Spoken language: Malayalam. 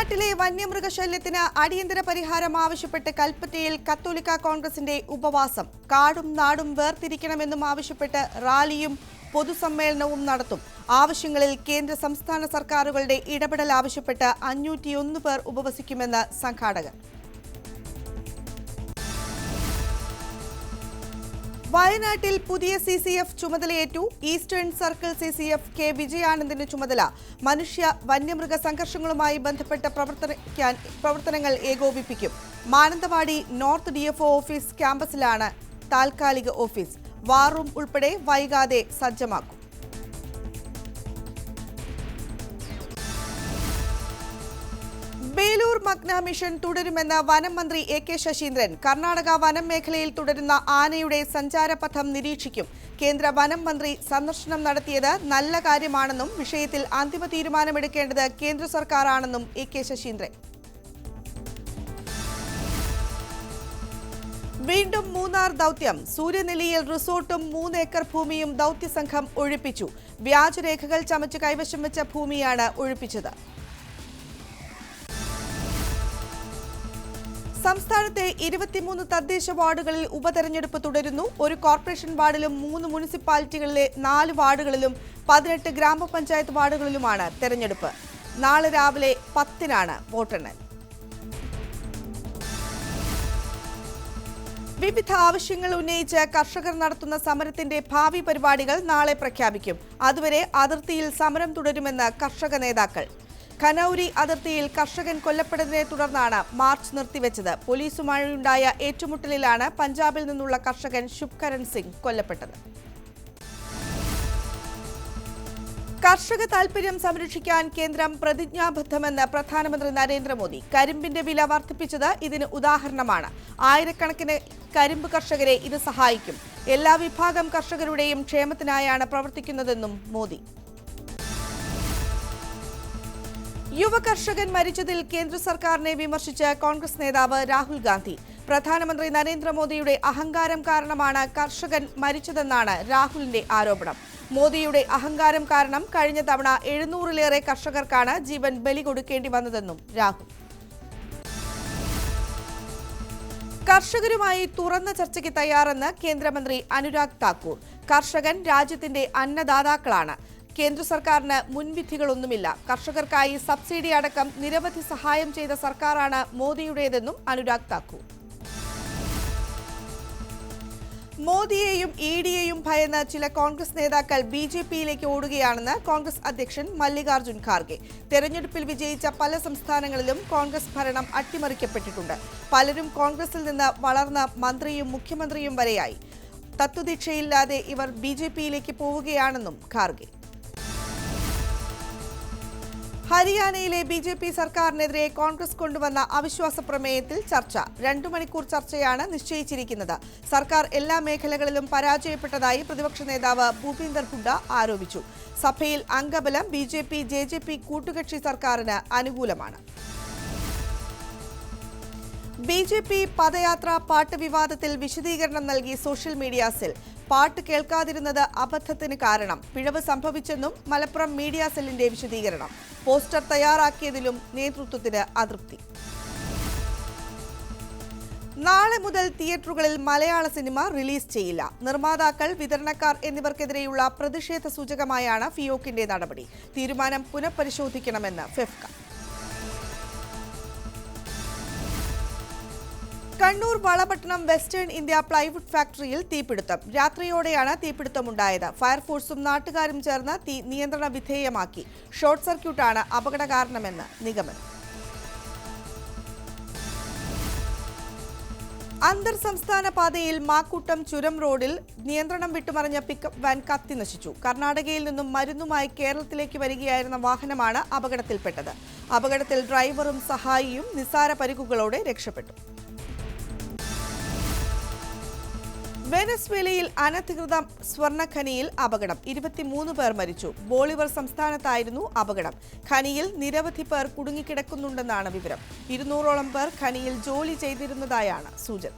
വയനാട്ടിലെ വന്യമൃഗശല്യത്തിന് അടിയന്തര പരിഹാരം ആവശ്യപ്പെട്ട് കൽപ്പറ്റയിൽ കത്തോലിക്ക കോൺഗ്രസിന്റെ ഉപവാസം. കാടും നാടും വേർതിരിക്കണമെന്നും ആവശ്യപ്പെട്ട് റാലിയും പൊതുസമ്മേളനവും നടത്തും. ആവശ്യങ്ങളിൽ കേന്ദ്ര സംസ്ഥാന സർക്കാരുകളുടെ ഇടപെടൽ ആവശ്യപ്പെട്ട് 501 പേർ ഉപവസിക്കുമെന്ന് സംഘാടകർ. വയനാട്ടിൽ പുതിയ CCF ചുമതലയേറ്റു. ഈസ്റ്റേൺ സർക്കിൾ CCF കെ വിജയാനന്ദന് ചുമതല. മനുഷ്യ വന്യമൃഗ സംഘർഷങ്ങളുമായി ബന്ധപ്പെട്ട പ്രവർത്തനങ്ങൾ ഏകോപിപ്പിക്കും. മാനന്തവാടി നോർത്ത് DFO ഓഫീസ് ക്യാമ്പസിലാണ് താൽക്കാലിക ഓഫീസ്. വാർ റൂം ഉൾപ്പെടെ വൈകാതെ സജ്ജമാക്കും. ബേലൂർ മഗ്ന മിഷൻ തുടരുമെന്ന് വനം മന്ത്രി AK ശശീന്ദ്രൻ. കർണാടക വനം മേഖലയിൽ തുടരുന്ന ആനയുടെ സഞ്ചാരപഥം നിരീക്ഷിക്കും. കേന്ദ്ര വനം മന്ത്രി സന്ദർശനം നടത്തിയത് നല്ല കാര്യമാണെന്നും വിഷയത്തിൽ അന്തിമ തീരുമാനമെടുക്കേണ്ടത് കേന്ദ്ര സർക്കാരാണെന്നും AK ശശീന്ദ്രൻ. വീണ്ടും മൂന്നാർ ദൗത്യം. സൂര്യനെല്ലിയിൽ റിസോർട്ടും 3 ഏക്കർ ഭൂമിയും ദൗത്യസംഘം ഒഴിപ്പിച്ചു. വ്യാജരേഖകൾ ചമച്ച് കൈവശം വെച്ച ഭൂമിയാണ് ഒഴിപ്പിച്ചത്. സംസ്ഥാനത്തെ 23 തദ്ദേശ വാർഡുകളിൽ ഉപതെരഞ്ഞെടുപ്പ് തുടരുന്നു. ഒരു കോർപ്പറേഷൻ വാർഡിലും 3 മുനിസിപ്പാലിറ്റികളിലെ 4 വാർഡുകളിലും 18 ഗ്രാമപഞ്ചായത്ത് വാർഡുകളിലുമാണ് തെരഞ്ഞെടുപ്പ്. നാളെ രാവിലെ 10-നാണ് വോട്ടെണ്ണൽ. വിവിധ ആവശ്യങ്ങൾ ഉന്നയിച്ച് കർഷകർ നടത്തുന്ന സമരത്തിന്റെ ഭാവി പരിപാടികൾ നാളെ പ്രഖ്യാപിക്കും. അതുവരെ അതിർത്തിയിൽ സമരം തുടരുമെന്ന് കർഷക നേതാക്കൾ. ഖനൌരി അതിർത്തിയിൽ കർഷകൻ കൊല്ലപ്പെട്ടതിനെ തുടർന്നാണ് മാർച്ച് നിർത്തിവെച്ചത്. പോലീസുമായുണ്ടായ ഏറ്റുമുട്ടലിലാണ് പഞ്ചാബിൽ നിന്നുള്ള കർഷകൻ ശുഭ്കരൺ സിംഗ് കൊല്ലപ്പെട്ടത്. കർഷക താൽപര്യം സംരക്ഷിക്കാൻ കേന്ദ്രം പ്രതിജ്ഞാബദ്ധമെന്ന് പ്രധാനമന്ത്രി നരേന്ദ്രമോദി. കരിമ്പിന്റെ വില വർദ്ധിപ്പിച്ചത് ഇതിന് ഉദാഹരണമാണ്. ആയിരക്കണക്കിന് കരിമ്പ് കർഷകരെ ഇത് സഹായിക്കും. എല്ലാ വിഭാഗം കർഷകരുടെയും ക്ഷേമത്തിനായാണ് പ്രവർത്തിക്കുന്നതെന്നും മോദി. യുവ കർഷകൻ മരിച്ചതിൽ കേന്ദ്ര സർക്കാരിനെ വിമർശിച്ച് കോൺഗ്രസ് നേതാവ് രാഹുൽ ഗാന്ധി. പ്രധാനമന്ത്രി നരേന്ദ്രമോദിയുടെ അഹങ്കാരം കാരണമാണ് കർഷകൻ മരിച്ചതെന്നാണ് രാഹുലിന്റെ ആരോപണം. മോദിയുടെ അഹങ്കാരം കാരണം കഴിഞ്ഞ തവണ 700-ലേറെ കർഷകർക്കാണ് ജീവൻ ബലി കൊടുക്കേണ്ടി വന്നതെന്നും രാഹുൽ. കർഷകരുമായി തുറന്ന ചർച്ചയ്ക്ക് തയ്യാറെന്ന് കേന്ദ്രമന്ത്രി അനുരാഗ് താക്കൂർ. കർഷകൻ രാജ്യത്തിന്റെ അന്നദാതാക്കളാണ്. കേന്ദ്ര സർക്കാരിന് മുൻവിധികളൊന്നുമില്ല. കർഷകർക്കായി സബ്സിഡി അടക്കം നിരവധി സഹായം ചെയ്ത സർക്കാരാണ് മോദിയുടേതെന്നും അനുരാഗ് താക്കൂർ. മോദിയെയും EDയെയും ഭയന്ന് ചില കോൺഗ്രസ് നേതാക്കൾ BJPയിലേക്ക് ഓടുകയാണെന്ന് കോൺഗ്രസ് അധ്യക്ഷൻ മല്ലികാർജുൻ ഖാർഗെ. തെരഞ്ഞെടുപ്പിൽ വിജയിച്ച പല സംസ്ഥാനങ്ങളിലും കോൺഗ്രസ് ഭരണം അട്ടിമറിക്കപ്പെട്ടിട്ടുണ്ട്. പലരും കോൺഗ്രസിൽ നിന്ന് വളർന്ന മന്ത്രിയും മുഖ്യമന്ത്രിയും വരെയായി. തത്വദീക്ഷയില്ലാതെ ഇവർ BJPയിലേക്ക് പോവുകയാണെന്നും ഖാർഗെ. ഹരിയാനയിലെ BJP സർക്കാരിനെതിരെ കോൺഗ്രസ് കൊണ്ടുവന്ന അവിശ്വാസ പ്രമേയത്തിൽ ചർച്ച. 2 മണിക്കൂർ ചർച്ചയാണ് നിശ്ചയിച്ചിരിക്കുന്നത്. സർക്കാർ എല്ലാ മേഖലകളിലും പരാജയപ്പെട്ടതായി പ്രതിപക്ഷ നേതാവ് ഭൂപീന്ദർ ഹുഡ ആരോപിച്ചു. സഭയിൽ അംഗബലം BJP-JJP കൂട്ടുകക്ഷി സർക്കാരിന് അനുകൂലമാണ്. BJP പദയാത്ര പാട്ട് വിവാദത്തിൽ വിശദീകരണം നൽകി സോഷ്യൽ മീഡിയ സെൽ. പാട്ട് കേൾക്കാതിരുന്നത് അബദ്ധത്തിന് കാരണം. പിഴവ് സംഭവിച്ചെന്നും മലപ്പുറം മീഡിയ സെല്ലിന്റെ വിശദീകരണം. പോസ്റ്റർ തയ്യാറാക്കിയതിലും നേതൃത്വത്തിന് അതൃപ്തി. നാളെ മുതൽ തിയേറ്ററുകളിൽ മലയാള സിനിമ റിലീസ് ചെയ്യില്ല. നിർമ്മാതാക്കൾ, വിതരണക്കാർ എന്നിവർക്കെതിരെയുള്ള പ്രതിഷേധ സൂചകമായാണ് ഫിയോക്കിന്റെ നടപടി. തീരുമാനം പുനഃപരിശോധിക്കണമെന്ന് FEFKA. Kannur Valapattanam Western India Plywood ഫാക്ടറിയിൽ തീപിടുത്തം. രാത്രിയോടെയാണ് തീപിടുത്തമുണ്ടായത്. ഫയർഫോഴ്സും നാട്ടുകാരും ചേർന്ന് തീ നിയന്ത്രണ വിധേയമാക്കി. ഷോർട്ട് സർക്യൂട്ടാണ് അപകട കാരണമെന്ന് നിഗമനം. അന്തർ സംസ്ഥാന പാതയിൽ മാക്കൂട്ടം ചുരം റോഡിൽ നിയന്ത്രണം വിട്ടുമറിഞ്ഞ പിക്കപ്പ് വാൻ കത്തി നശിച്ചു. കർണാടകയിൽ നിന്നും മരുന്നുമായി കേരളത്തിലേക്ക് വരികയായിരുന്ന വാഹനമാണ് അപകടത്തിൽപ്പെട്ടത്. അപകടത്തിൽ ഡ്രൈവറും സഹായിയും നിസ്സാര പരിക്കുകളോടെ രക്ഷപ്പെട്ടു. വെനസ്വേലയിൽ അനധികൃത സ്വർണ്ണഖനിയിൽ അപകടം. 23 പേർ മരിച്ചു. ബോളിവർ സംസ്ഥാനത്തായിരുന്നു അപകടം. ഖനിയിൽ നിരവധി പേർ കുടുങ്ങിക്കിടക്കുന്നുണ്ടെന്നാണ് വിവരം. 200ഓളം പേർ ഖനിയിൽ ജോലി ചെയ്തിരുന്നതായാണ് സൂചന.